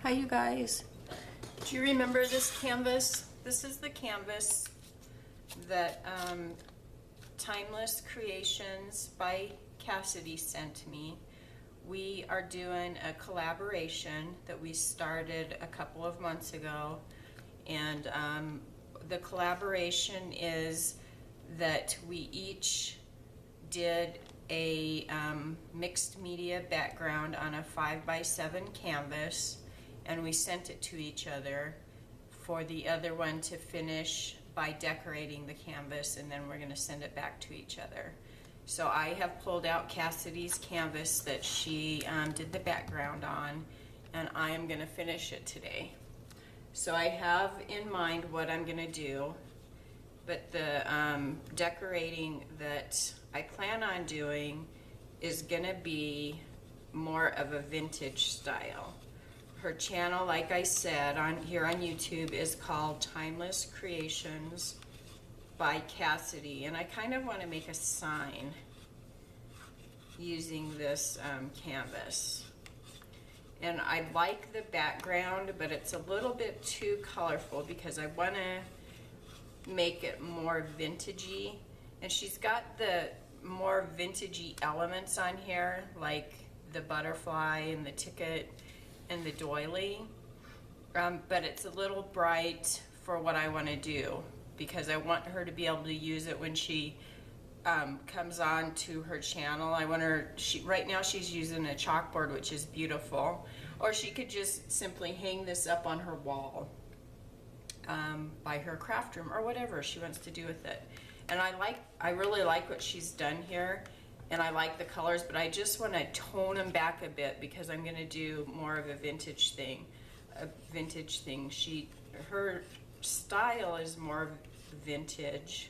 Hi you guys. Do you remember this canvas? This is the canvas that Timeless Creations by Cassidy sent me. We are doing a collaboration that we started a couple of months ago, and the collaboration is that we each did a mixed media background on a 5x7 canvas, and we sent it to each other for the other one to finish by decorating the canvas, and then we're going to send it back to each other. So I have pulled out Cassidy's canvas that she did the background on, and I am going to finish it today. So I have in mind what I'm going to do, but the decorating that I plan on doing is going to be more of a vintage style. Her channel, like I said, here on YouTube is called Timeless Creations by Cassidy, and I kind of want to make a sign using this canvas. And I like the background, but it's a little bit too colorful because I want to make it more vintagey. And she's got the more vintagey elements on here, like the butterfly and the ticket and the doily, but it's a little bright for what I want to do, because I want her to be able to use it when she comes on to her channel. I want her, right now she's using a chalkboard, which is beautiful, or she could just simply hang this up on her wall by her craft room, or whatever she wants to do with it. And I really like what she's done here, and I like the colors, but I just want to tone them back a bit because I'm going to do more of a vintage thing. Her style is more vintage,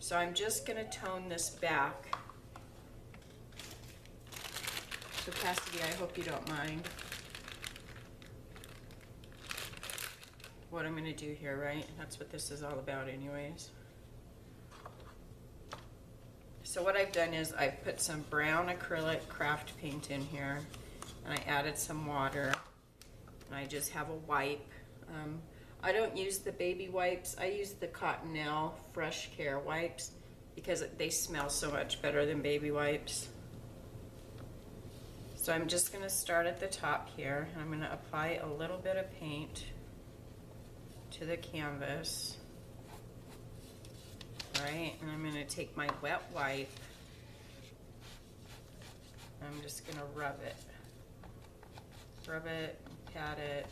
so I'm just going to tone this back. So Cassidy, I hope you don't mind what I'm going to do here, right? That's what this is all about anyways. So what I've done is I've put some brown acrylic craft paint in here, and I added some water, and I just have a wipe. I don't use the baby wipes. I use the Cottonelle Fresh Care wipes because they smell so much better than baby wipes. So I'm just going to start at the top here, and I'm going to apply a little bit of paint to the canvas. Alright, and I'm going to take my wet wipe, I'm just going to rub it, pat it,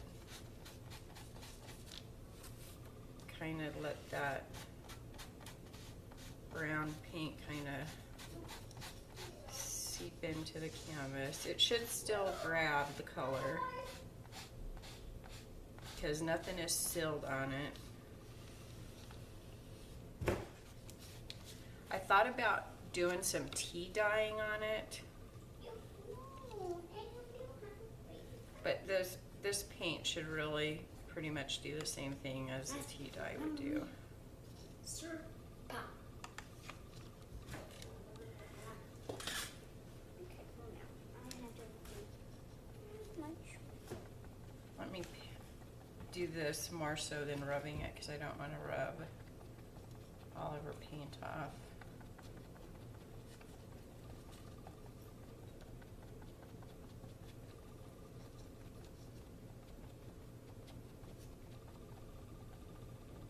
kind of let that brown paint kind of seep into the canvas. It should still grab the color because nothing is sealed on it. I thought about doing some tea dyeing on it, but this paint should really pretty much do the same thing as the tea dye would do. Let me do this more so than rubbing it, because I don't want to rub all of her paint off.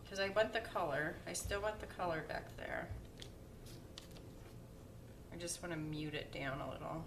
Because I want the color. I still want the color back there. I just want to mute it down a little.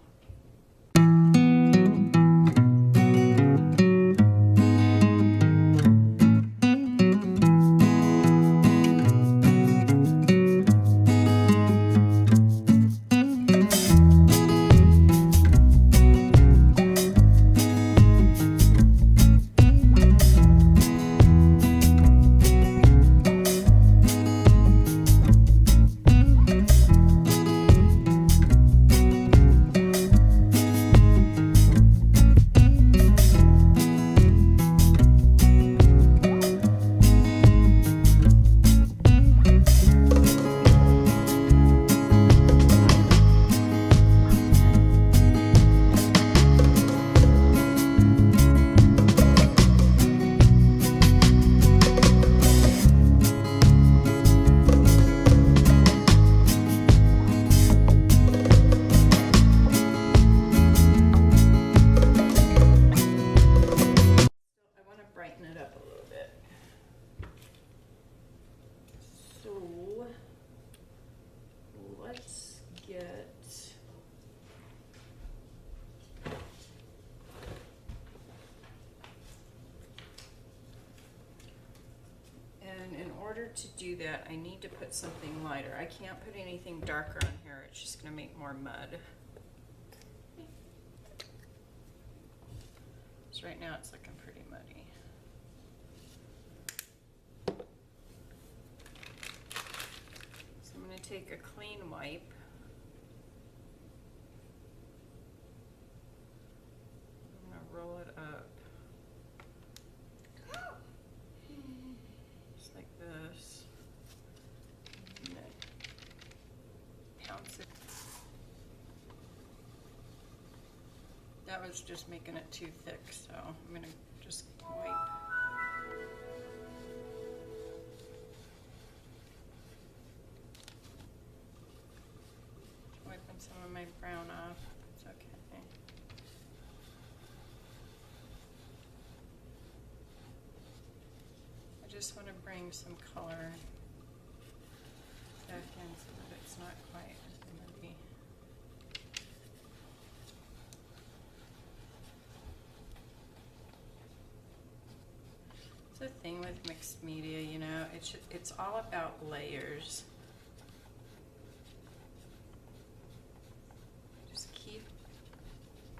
order to do that, I need to put something lighter. I can't put anything darker on here. It's just gonna make more mud. So right now it's looking pretty muddy. So I'm gonna take a clean wipe. I'm gonna roll it up. Just like this. And then pounce it. That was just making it too thick, so I'm gonna just wipe. Wiping some of my brown off. It's okay. I just want to bring some color back in so that it's not quite as muddy. It's the thing with mixed media, you know, it's all about layers. Just keep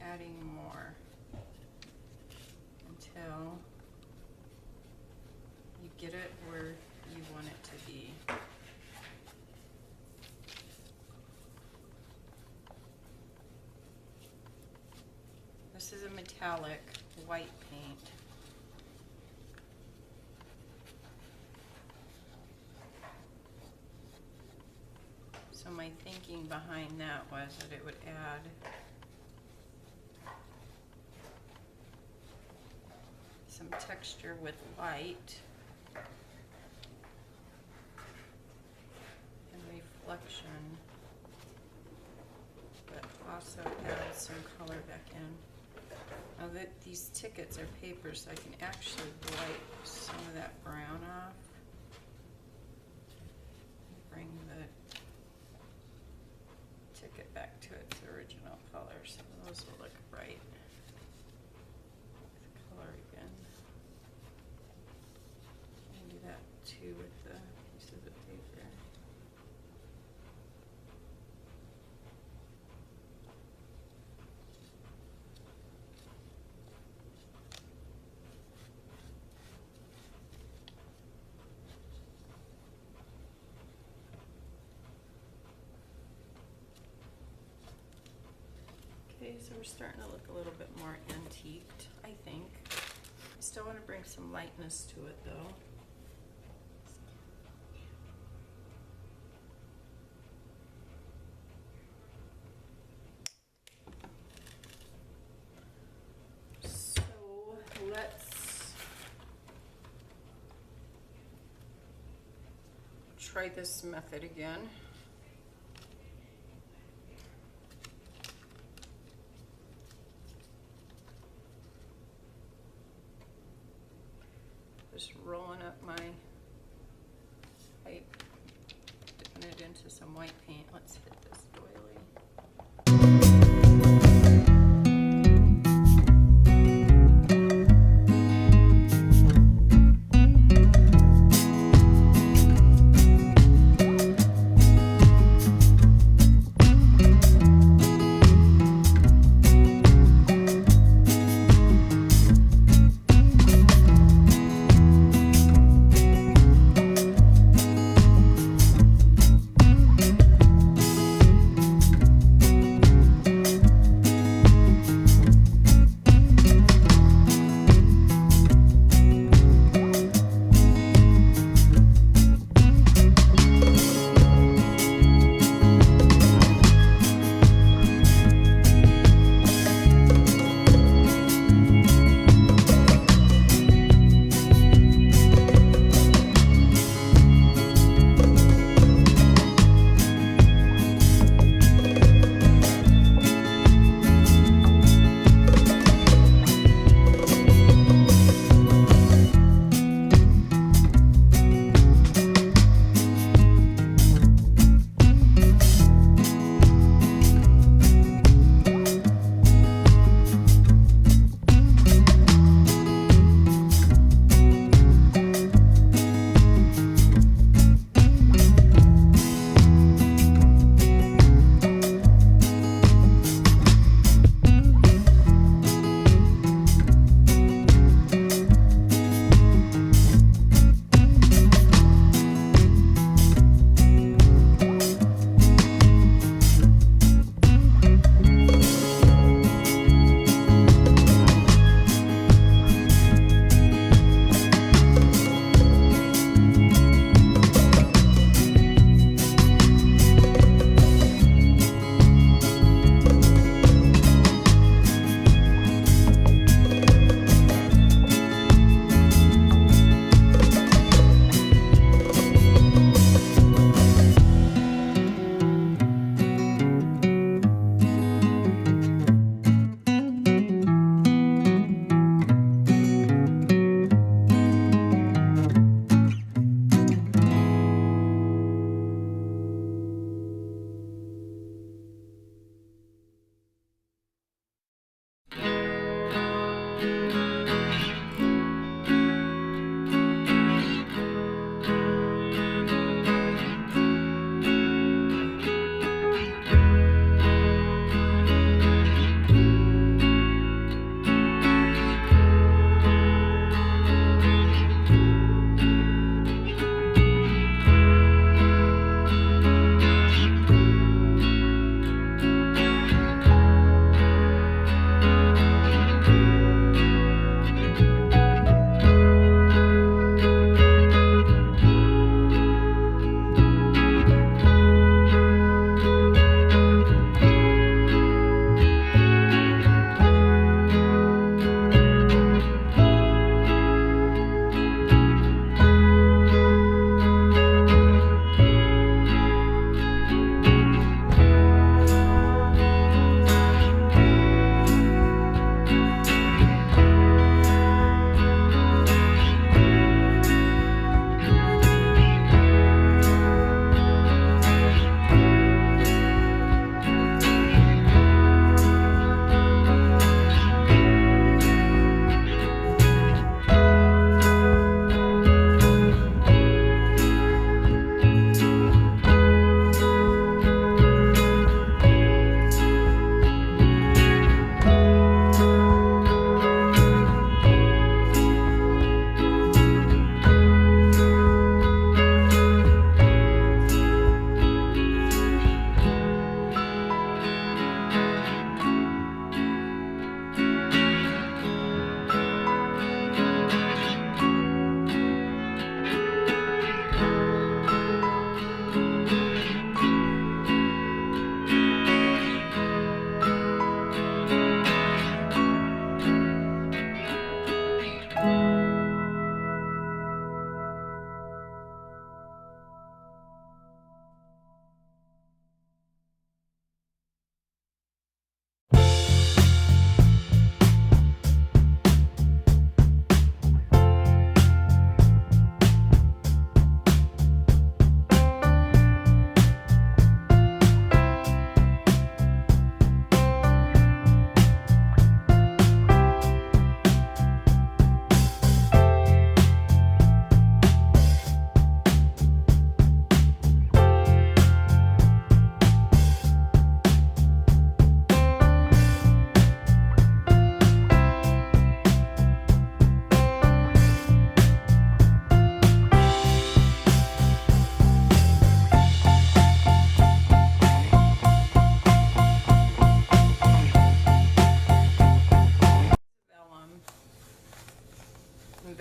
adding more until you get it where you want it to be. This is a metallic white paint. So my thinking behind that was that it would add some texture with light and reflection, but also add some color back in. Now that these tickets are paper, so I can actually wipe some of that brown off. Bring the ticket back to its original color, so those will look bright. With color again. I can do that too with the pieces of paper. Okay, so we're starting to look a little bit more antiqued, I think. I still want to bring some lightness to it though. So let's try this method again. Just rolling up my pipe, dipping it into some white paint. Let's hit this doily.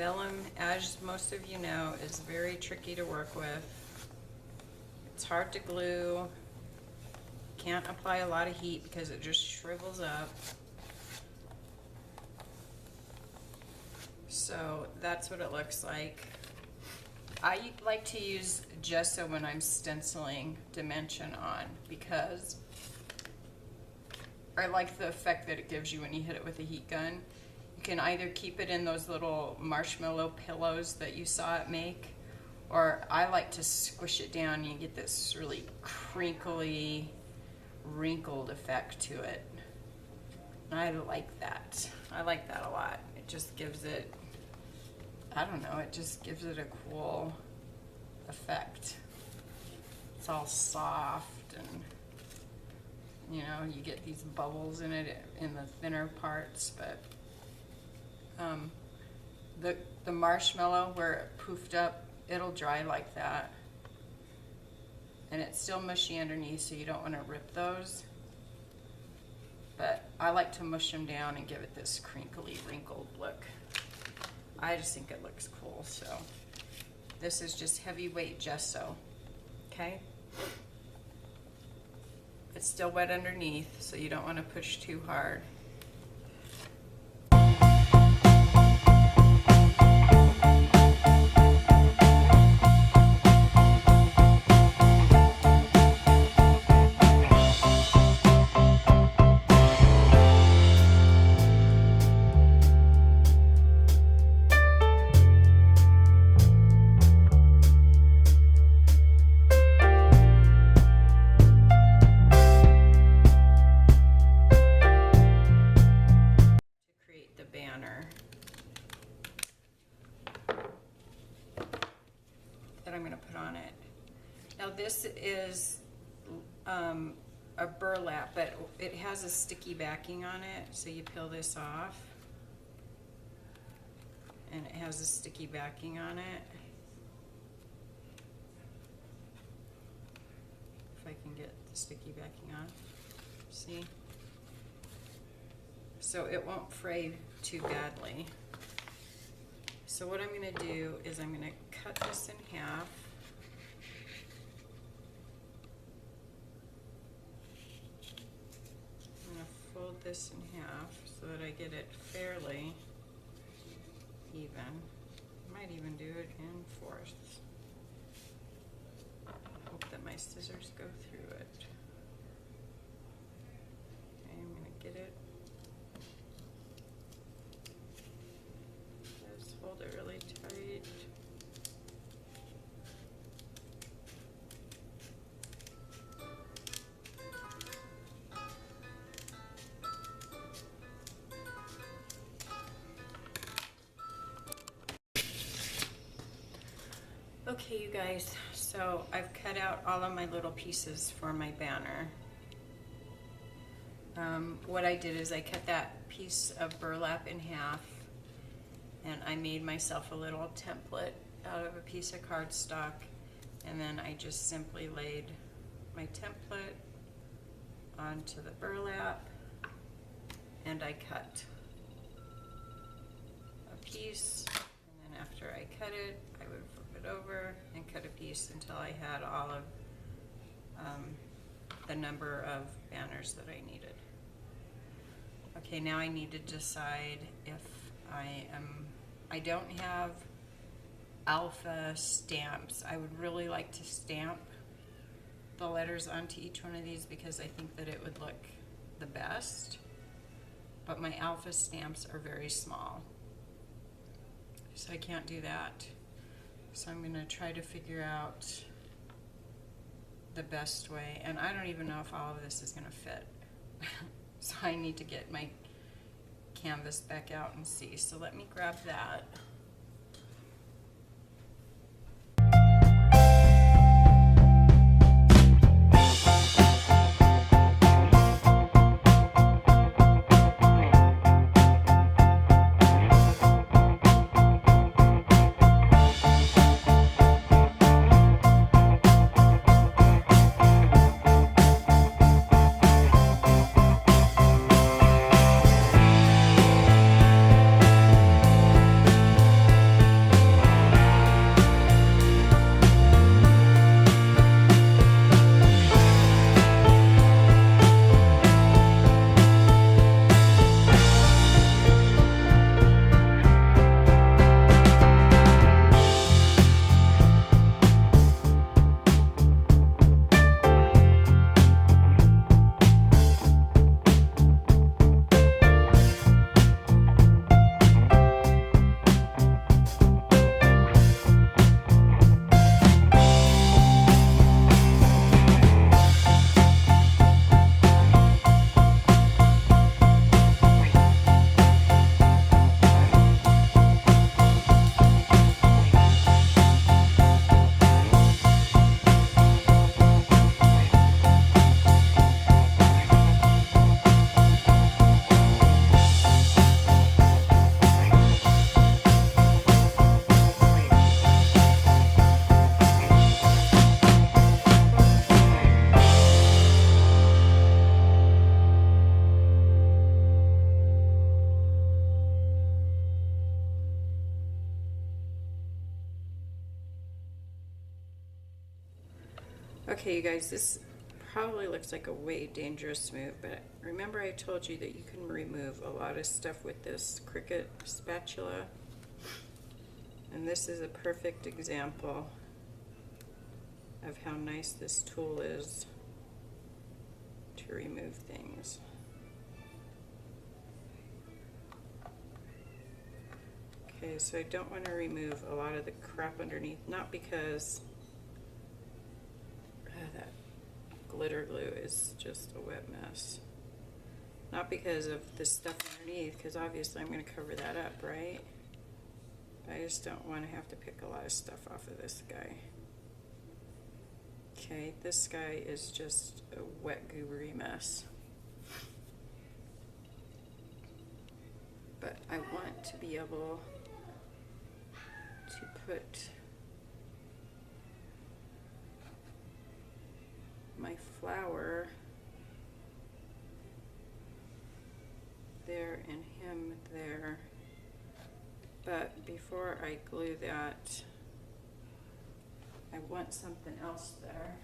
vellum, as most of you know, is very tricky to work with. It's hard to glue. Can't apply a lot of heat because it just shrivels up. So that's what it looks like. I like to use gesso when I'm stenciling dimension on because I like the effect that it gives you when you hit it with a heat gun. You can either keep it in those little marshmallow pillows that you saw it make, or I like to squish it down and you get this really crinkly, wrinkled effect to it. I like that. I like that a lot. It just gives it, I don't know, it just gives it a cool effect. It's all soft and, you know, you get these bubbles in it in the thinner parts, but the marshmallow where it poofed up, it'll dry like that. And it's still mushy underneath, so you don't want to rip those. But I like to mush them down and give it this crinkly, wrinkled look. I just think it looks cool, so. This is just heavyweight gesso, okay? It's still wet underneath, so you don't want to push too hard. That I'm going to put on it. Now this is a burlap, but it has a sticky backing on it, so you peel this off and it has a sticky backing on it. If I can get the sticky backing on, see? So it won't fray too badly. So what I'm going to do is I'm going to cut this in half. I'm going to fold this in half so that I get it fairly even. I might even do it in fourths. I hope that my scissors go through it. Okay, I'm going to get it. Hold it really tight. Okay, you guys, so I've cut out all of my little pieces for my banner. What I did is I cut that piece of burlap in half, and I made myself a little template out of a piece of cardstock, and then I just simply laid my template onto the burlap, and I cut a piece, and then after I cut it, I would flip it over and cut a piece until I had all of the number of banners that I needed. Okay, now I need to decide if I don't have alpha stamps. I would really like to stamp the letters onto each one of these because I think that it would look the best, but my alpha stamps are very small, so I can't do that. So I'm gonna try to figure out the best way, and I don't even know if all of this is gonna fit. So I need to get my canvas back out and see. So let me grab that. Okay, you guys, this probably looks like a way dangerous move, but remember I told you that you can remove a lot of stuff with this Cricut spatula, and this is a perfect example of how nice this tool is to remove things. Okay, so I don't want to remove a lot of the crap underneath, not because that glitter glue is just a wet mess. Not because of the stuff underneath, because obviously I'm going to cover that up, right? I just don't want to have to pick a lot of stuff off of this guy. Okay, this guy is just a wet, goobery mess. But I want to be able to put my flower there and him there. But before I glue that, I want something else there.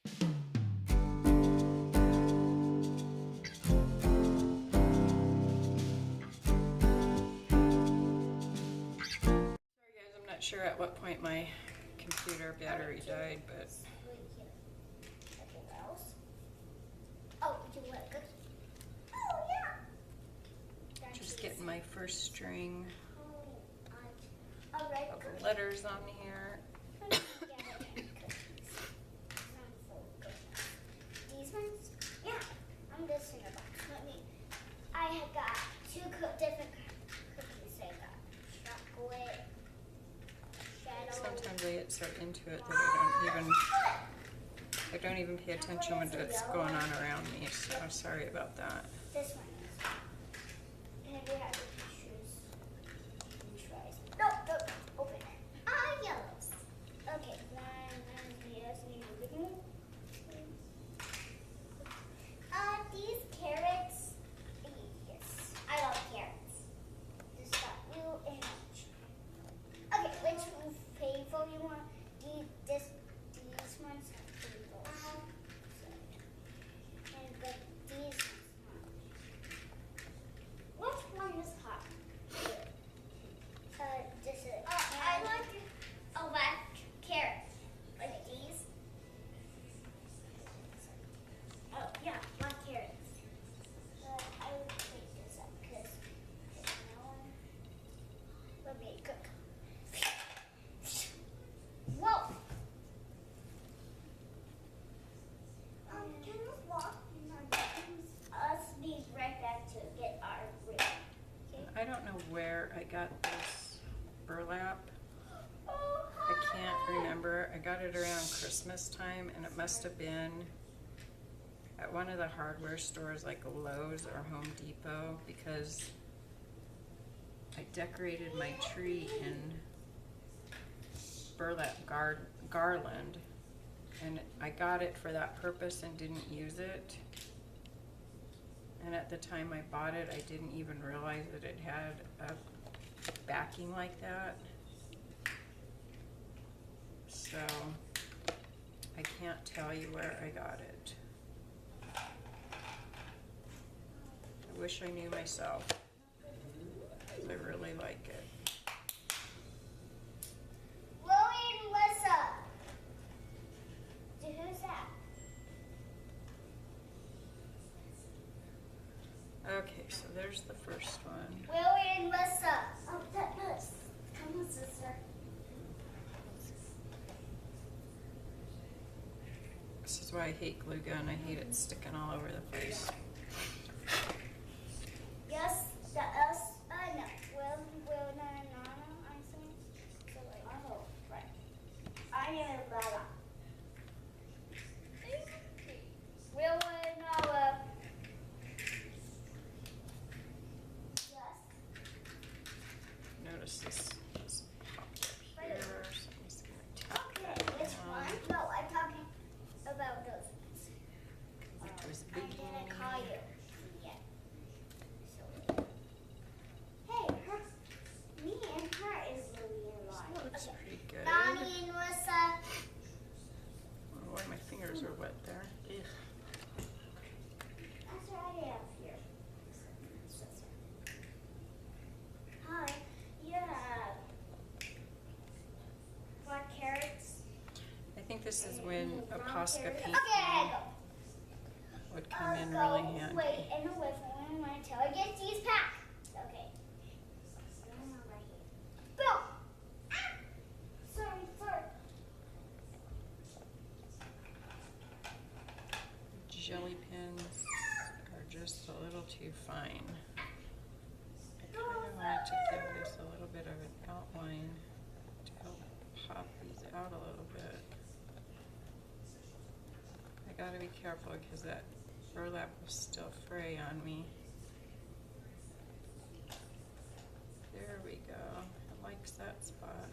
Sorry guys, I'm not sure at what point my computer battery died, but Wait here. Okay, what else? Oh, you want a cookie? Oh, yeah. just getting my first string All right, of cookie. letters on here. These ones? Yeah, I'm just in a box. I have got two different cookies. I got chocolate, shadow. Sometimes I get so into it that I don't even pay attention when what's going on around me, so sorry about that. This one is. And you have to choose. No, open it. Ah, yellows. Okay, yes, these carrots. Yes, I love carrots. Just got blue and orange. Okay, which flavor you want? These ones are flavors. And these ones. Which one is hot? This is. I like a black carrot. Like these. Oh yeah, black carrots. I would take this up because no one will be cook. Whoa! Can we walk? Us be right back to get our ring. Okay? I don't know where I got this burlap. Oh, I can't remember. I got it around Christmas time, and it must have been at one of the hardware stores like Lowe's or Home Depot, because I decorated my tree in burlap garland, and I got it for that purpose and didn't use it. And at the time I bought it, I didn't even realize that it had a backing like that. So I can't tell you where I got it. I wish I knew myself. I really like it. Lily and Lissa. Who's that? Okay, so there's the first one. Lily and Lissa. Oh, that does. Come on, sister. This is why I hate glue gun. I hate it sticking all over the place. Yes, the us. No. Will, no, I'm saying. So like, oh, right. I am Lala. Will, Nala. Yes. Notice this is popped up here. So I'm just gonna tap Okay, that which down. one? No, I'm talking about those ones. There's I'm big gonna one. call you. Yeah. So, hey, me and her is really in line. That looks pretty good. Nani and Lissa. Oh boy, my fingers are wet there. Ugh. That's right up here. Hi. Yeah. Black carrots. I think this is when a Posca Okay, paint I go. would come in really handy. Wait, and away from one until I get these packed. Okay. Right here. Boom! Ah! Sorry. Jelly pins are just a little too fine. I kind of want to give this a little bit of an outline to help pop these out a little bit. I gotta be careful because that burlap will still fray on me. There we go. It likes that spot.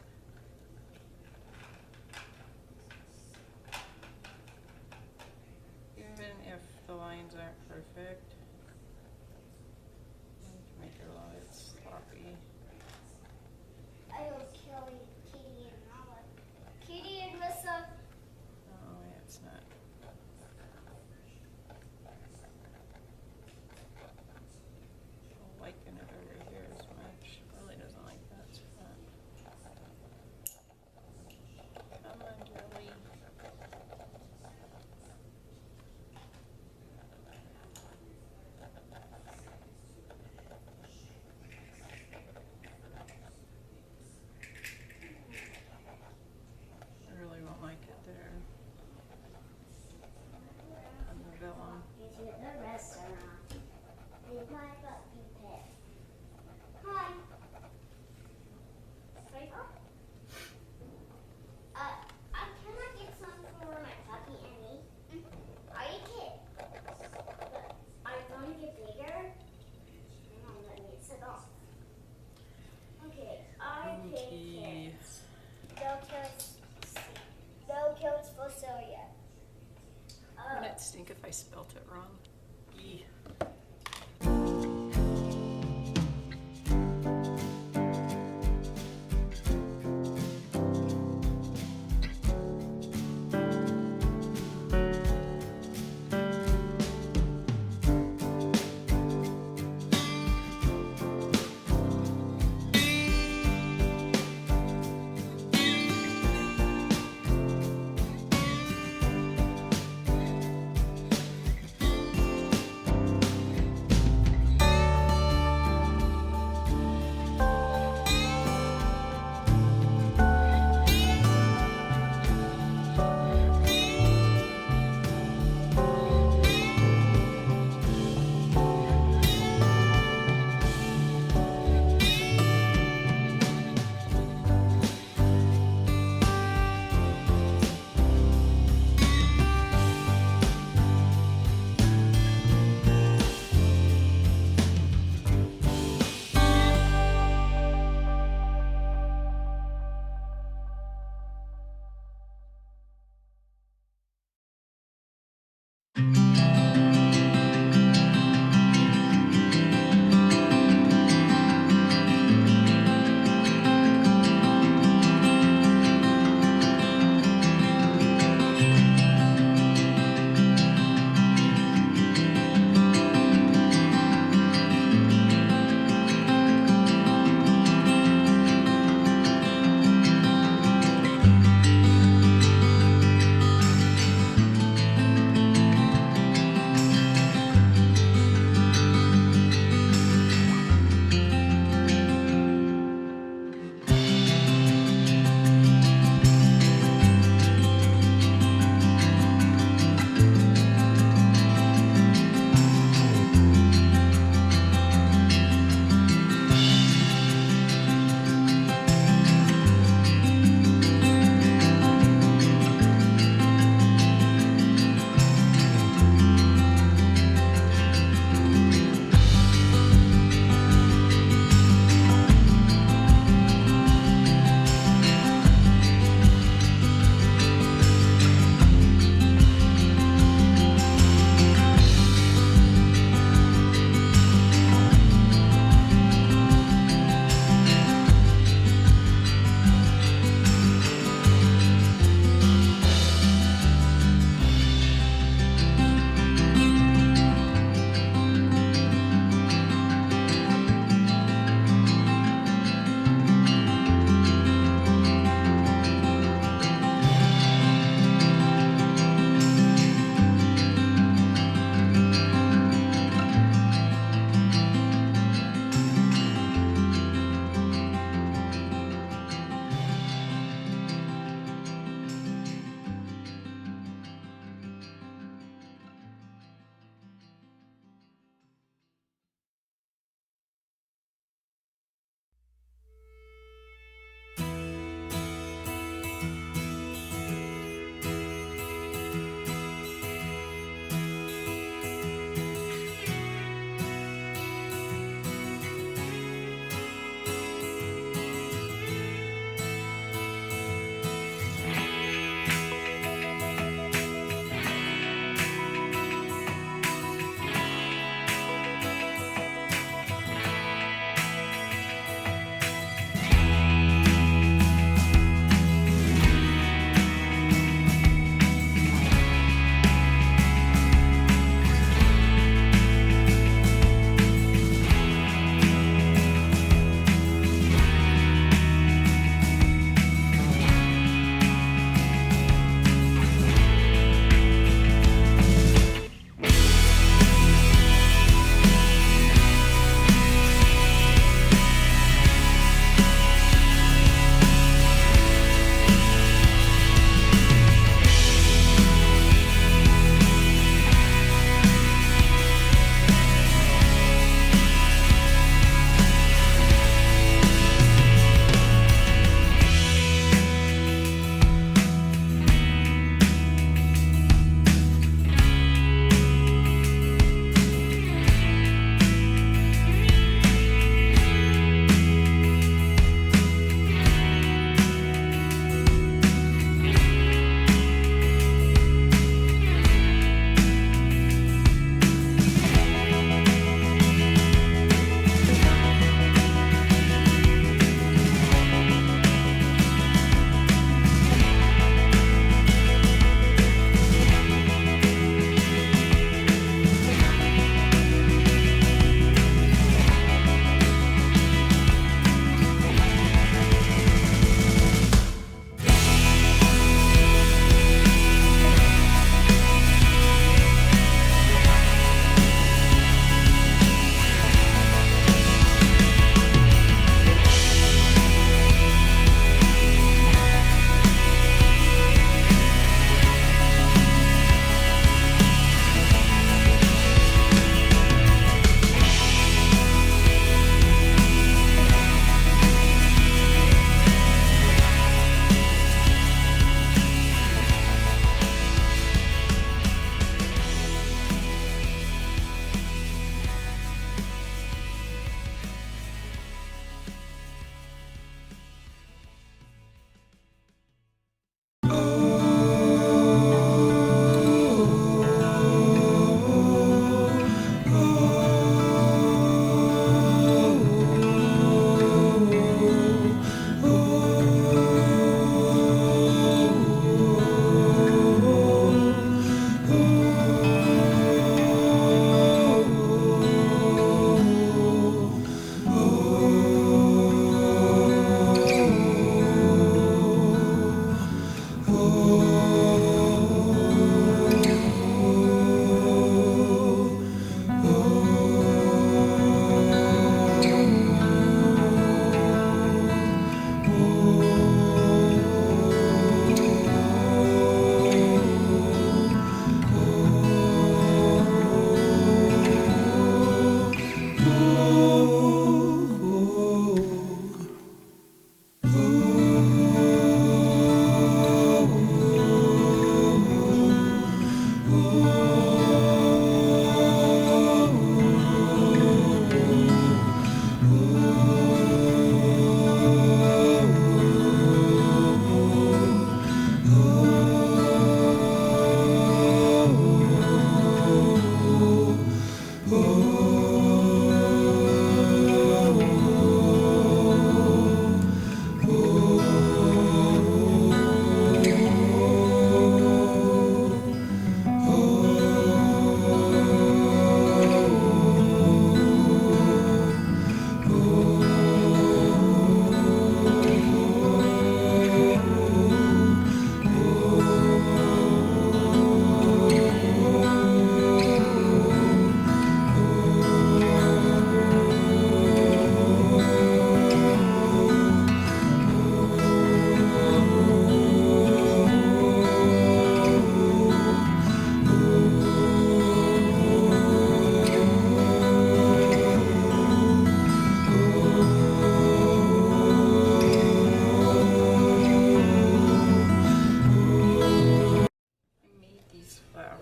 Even if the lines aren't perfect, I can make it a little bit sloppy. I will kill Kitty and Nala. Kitty and Lissa. Oh, yeah, it's not Stink if I spelt it wrong. Yee.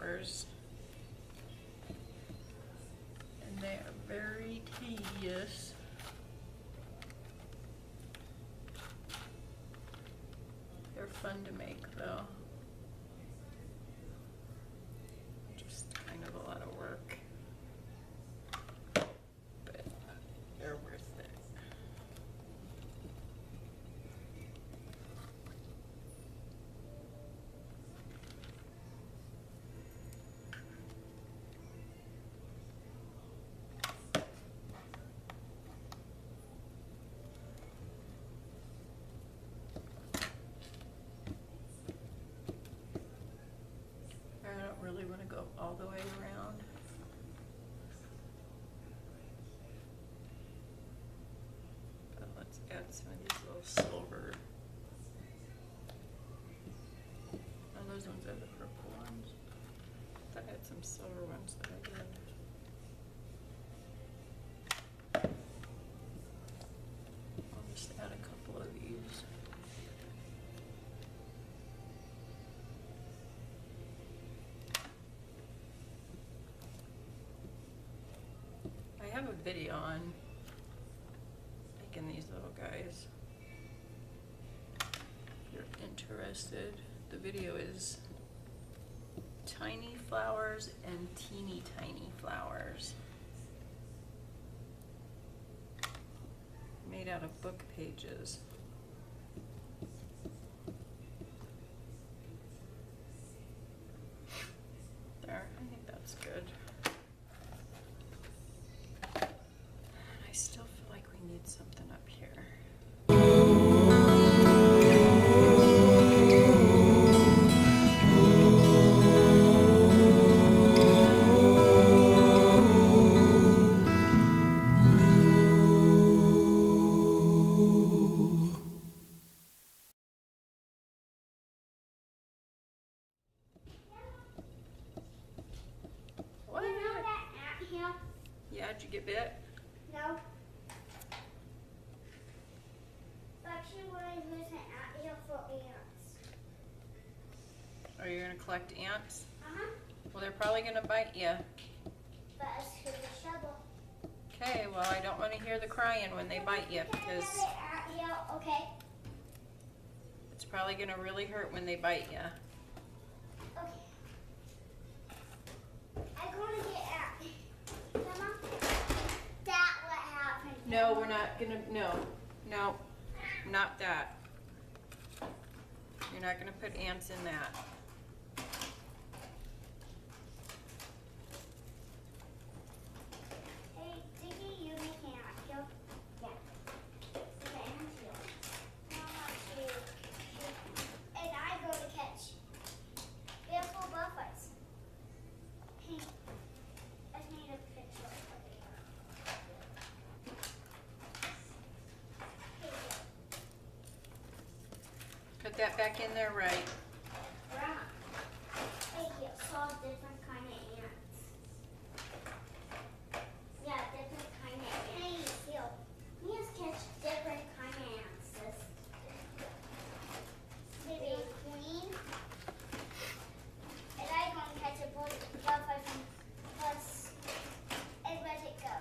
flowers. And they are very tedious. They're fun to make though. Just kind of a lot of work. But they're worth it. I don't really want to go all the way around. But let's add some of these little silver. Oh, those ones are the purple ones. I had some silver ones that I did. I'll just add a couple of these. I have a video on making these little guys. If you're interested, the video is tiny flowers and teeny tiny flowers. Made out of book pages. There, I think that's good. I still feel like we need something up here. What? You know that ant here? Yeah, did you get bit? No. Actually, what I use an ant here for ants. Are you gonna collect ants? Uh-huh. Well, they're probably gonna bite you. But it's with a shovel. Okay, well, I don't wanna hear the crying when they bite you Can I because have an ant here? Okay. it's probably gonna really hurt when they bite you. Okay. I'm going to get ant. Mama, that what happened. No, we're not gonna, no, not that. You're not gonna put ants in that. Hey, Diggy, you make an ant here? Yeah. Okay, ant here. Mama, too. And I go to catch beautiful butterflies. Hey, I made a picture of it. Hey, Put that back in there right. Grandma. Hey, you saw different kind of ants. Yeah, different kind of ants. Hey, you. We just catch different kind of ants. Maybe a queen. And I'm going to catch a butterfly from plus and let it go.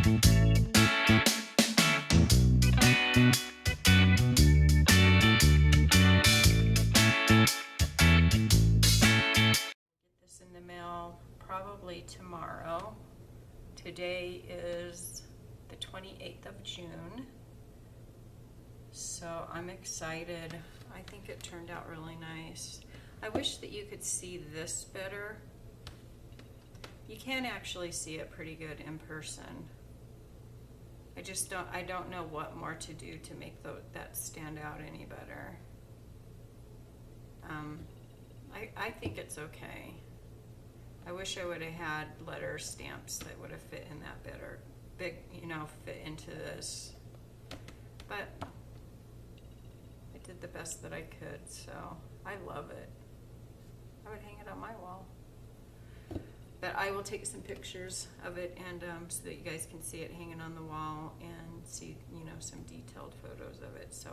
This in the mail probably tomorrow. Today is the 28th of June. So I'm excited. I think it turned out really nice. I wish that you could see this better. You can actually see it pretty good in person. I don't know what more to do to make that stand out any better. I think it's okay. I wish I would have had letter stamps that would have fit in that better, fit into this. But I did the best that I could, so I love it. I would hang it on my wall. But I will take some pictures of it and so that you guys can see it hanging on the wall and see, some detailed photos of it. So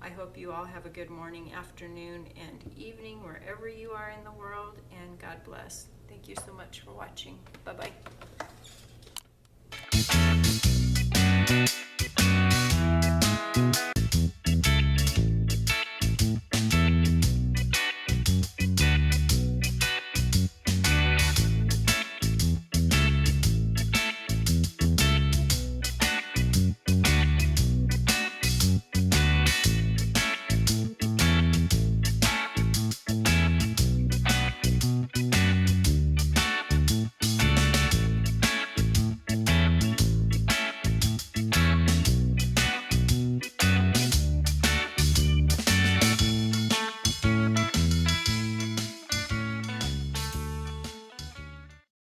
I hope you all have a good morning, afternoon, and evening wherever you are in the world, and God bless. Thank you so much for watching. Bye-bye.